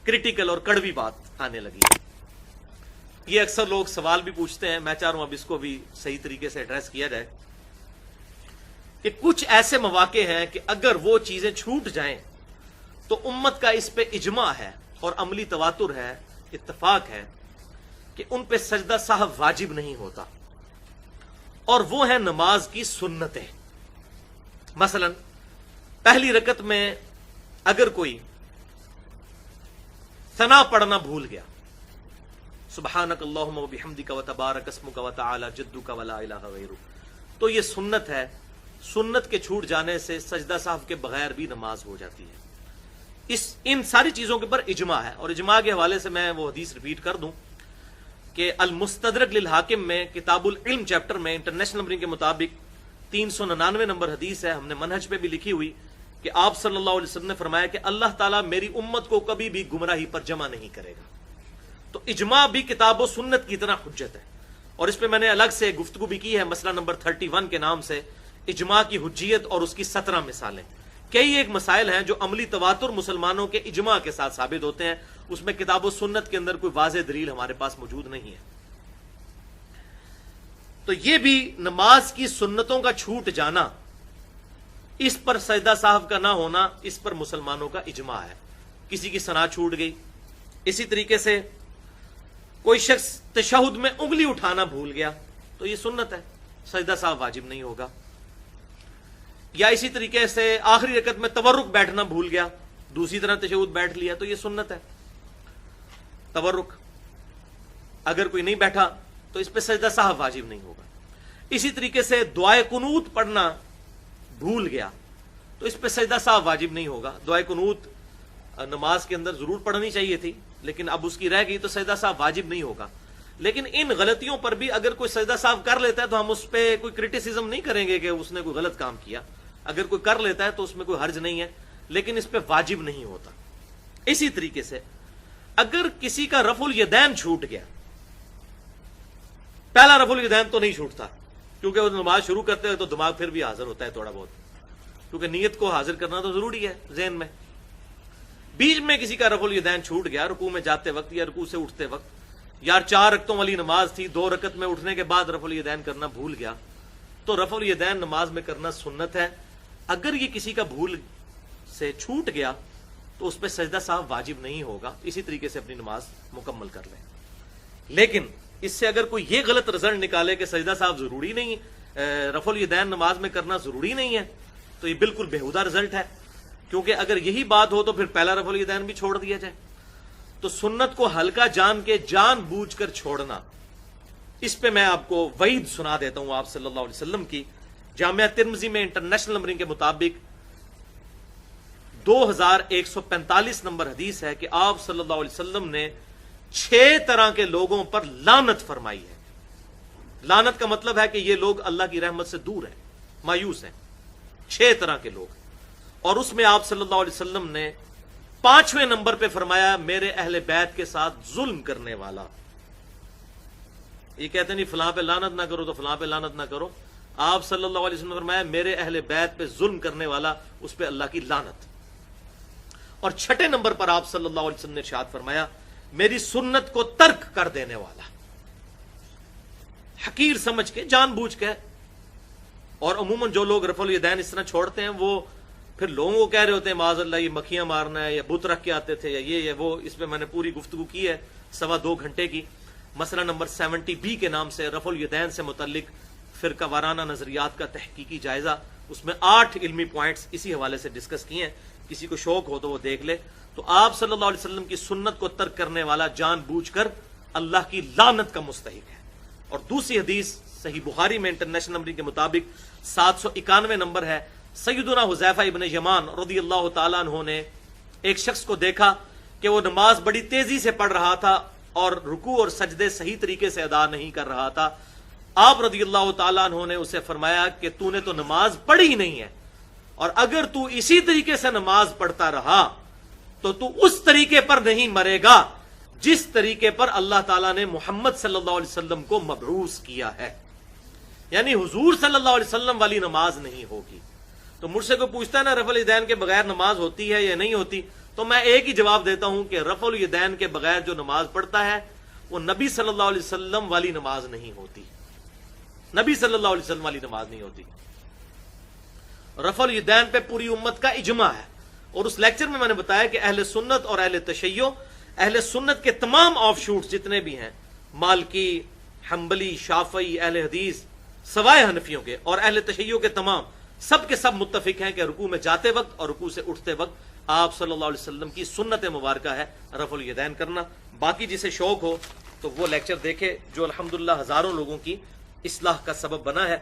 Critical और कड़वी बात आने लगी है। ये अक्सर लोग सवाल भी पूछते हैं, मैं चाह रहा हूं अब इसको भी सही तरीके से एड्रेस किया जाए कि कुछ ऐसे मौके हैं कि अगर वो चीजें छूट जाएं तो उम्मत का इस पे इजमा है और अमली तवातुर है, इत्तफाक है कि उन पे सजदा साहब वाजिब नहीं होता, और वो है नमाज की सुन्नतें। मसलन पहली रकत में अगर कोई सना पढ़ना भूल गया, सुब्हानक अल्लाहुम्मा व बिहम्दिका व तबारक अस्मुका व तआला जद्दुका व ला इलाहा गैरुक, तो ये सुन्नत है। सुन्नत के छूट जाने से सजदा साहब के बगैर भी नमाज हो जाती है। इन सारी चीजों के ऊपर इजमा है, और इजमा के हवाले से मैं वो हदीस रिपीट कर दूं कि अल मुस्तदरक लिल हाकिम में किताबुल इल्म चैप्टर में इंटरनेशनल नंबरिंग के मुताबिक 399 नंबर हदीस है, हमने मनहज पे भी लिखी हुई कि आप सल्लल्लाहु अलैहि वसल्लम ने फरमाया कि अल्लाह ताला मेरी उम्मत को कभी भी गुमराही पर जमा नहीं करेगा। तो इजमा भी किताब व सुन्नत की तरह हुज्जत है, और इस पे मैंने अलग से गुफ्तगू भी की है मसला नंबर 31 के नाम से, इजमा की हुज्जियत और उसकी 17 मिसालें। कई एक मसाइल हैं जो अमली तवातुर मुसलमानों के इजमा के साथ साबित होते हैं, उसमें किताब व सुन्नत के अंदर कोई वाज़ेह दलील हमारे पास मौजूद नहीं है। तो ये भी नमाज की सुन्नतों का छूट जाना, इस पर सजदा साहब का ना होना, इस पर मुसलमानों का इजमा है। किसी की सना छूट गई, इसी तरीके से कोई शख्स तशहुद में उंगली उठाना भूल गया तो ये सुन्नत है, सजदा साहब वाजिब नहीं होगा। या इसी तरीके से आखिरी रकत में तवर्रुक बैठना भूल गया, दूसरी तरह तशहुद बैठ लिया तो ये सुन्नत है। तवर्रुक अगर कोई नहीं बैठा तो इस पे सजदा साहब वाजिब नहीं होगा। इसी तरीके से दुआए कुनूत पढ़ना भूल गया तो इस पे सजदा साहब वाजिब नहीं होगा। दुआए कुनूत नमाज के अंदर जरूर पढ़नी चाहिए थी, लेकिन अब उसकी रह गई तो सजदा साहब वाजिब नहीं होगा। लेकिन इन गलतियों पर भी अगर कोई सजदा साहब कर लेता है तो हम उस पर कोई क्रिटिसिज्म नहीं करेंगे कि उसने कोई गलत काम किया। अगर कोई कर लेता है तो उसमें कोई हर्ज नहीं है, लेकिन इस पे वाजिब नहीं होता। इसी तरीके से अगर किसी का रफुल यदैन छूट गया, पहला रफुल यदैन तो नहीं छूटता क्योंकि वो नमाज शुरू करते हैं तो दिमाग फिर भी हाजिर होता है थोड़ा बहुत, क्योंकि नीयत को हाजिर करना तो जरूरी है ज़हन में। बीच में किसी का रफुल यदैन छूट गया, रुकू में जाते वक्त या रुकू से उठते वक्त, यार 4 रकतों वाली नमाज थी, 2 रकत में उठने के बाद रफुल यदैन करना भूल गया, तो रफुल यदैन नमाज में करना सुन्नत है। अगर ये किसी का भूल से छूट गया तो उस पर सजदा साहब वाजिब नहीं होगा, इसी तरीके से अपनी नमाज मुकम्मल कर लें। लेकिन इससे अगर कोई ये गलत रिजल्ट निकाले कि सजदा साहब जरूरी नहीं, रफुल यदैन नमाज में करना जरूरी नहीं है, तो ये बिल्कुल बेहुदा रिजल्ट है। क्योंकि अगर यही बात हो तो फिर पहला रफुल यदैन भी छोड़ दिया जाए। तो सुन्नत को हल्का जान के जानबूझकर छोड़ना, इस पे मैं आपको वईद सुना देता हूं आप सल्लल्लाहु अलैहि वसल्लम की। जामिया तिर्मिज़ी में इंटरनेशनल नंबरिंग के मुताबिक 2145 नंबर हदीस है कि आप सल्लल्लाहु अलैहि वसल्लम ने 6 तरह के लोगों पर लानत फरमाई है। लानत का मतलब है कि ये लोग अल्लाह की रहमत से दूर हैं, मायूस हैं। 6 तरह के लोग, और उसमें आप सल्लल्लाहु अलैहि वसल्लम ने 5वें नंबर पे फरमाया मेरे अहले बैत के साथ जुल्म करने वाला। ये कहते नहीं फलां पे लानत ना करो तो फलां पे लानत ना करो, आप सल्लल्लाहु अलैहि वसल्लम ने फरमाया मेरे अहले बैत पे जुल्म करने वाला, उस पे अल्लाह की लानत। और 6ठे नंबर पर आप सल्लल्लाहु अलैहि वसल्लम ने इरशाद फरमाया मेरी सुन्नत को तर्क कर देने वाला, हकीर समझ के जानबूझ के। और अमूमन जो लोग रफुल यदैन इस तरह छोड़ते हैं वो फिर लोगों को कह रहे होते हैं माज़अल्लाह ये मक्खियां मारना है, या बुत रख के आते थे, या ये या वो। इसमें मैंने पूरी गुफ्तगू की है 2.25 घंटे की। मसला नंबर 70B के नाम से रफुल यदैन से मुतल्लिक फिरका वाराना नजरियात का तहकीकी जायजा, उसमें 8 इल्मी पॉइंट्स इसी हवाले से डिस्कस किए हैं। किसी को शौक हो तो वो देख ले। तो आप सल्लल्लाहु अलैहि वसल्लम की सुन्नत को तर्क करने वाला जानबूझकर अल्लाह की लानत का मुस्तहिक है। और दूसरी हदीस सही बुखारी में इंटरनेशनल नंबरिंग के मुताबिक 791 नंबर है, सैयदुना हुज़ैफा इब्न यमान रज़ियल्लाहु ताला अन्हु ने एक शख्स को देखा कि वो नमाज बड़ी तेजी से पढ़ रहा था और रुकू और सजदे सही तरीके से अदा नहीं कर रहा था। आप रज़ियल्लाहु ताला अन्हु ने उसे फरमाया कि तूने तो नमाज पढ़ी ही नहीं है, और अगर तू इसी तरीके से नमाज पढ़ता रहा तो तू उस तरीके पर नहीं मरेगा जिस तरीके पर अल्लाह ताला ने मोहम्मद सल्लल्लाहु अलैहि वसल्लम को मबरूस किया है, यानी हुजूर सल्लल्लाहु अलैहि वसल्लम वाली नमाज नहीं होगी। तो मुझसे कोई पूछता है ना रफल यदैन के बगैर नमाज होती है या नहीं होती, تو میں ایک ہی جواب دیتا ہوں کہ رفع الیدین کے بغیر جو نماز پڑھتا ہے وہ نبی صلی اللہ علیہ وسلم والی نماز نہیں ہوتی، نبی صلی اللہ علیہ وسلم والی نماز نہیں ہوتی۔ رفع الیدین پہ پوری امت کا اجماع ہے، اور اس لیکچر میں نے بتایا کہ اہل سنت اور اہل تشیع، اہل سنت کے تمام آف شوٹس جتنے بھی ہیں، مالکی، حنبلی، شافعی، اہل حدیث سوائے حنفیوں کے، اور اہل تشیع کے تمام، سب کے سب متفق ہیں کہ رکوع میں جاتے وقت اور رکوع سے اٹھتے وقت آپ صلی اللہ علیہ وسلم کی سنت مبارکہ ہے رفع الیدین کرنا۔ باقی جسے شوق ہو تو وہ لیکچر دیکھے جو الحمدللہ ہزاروں لوگوں کی اصلاح کا سبب بنا ہے۔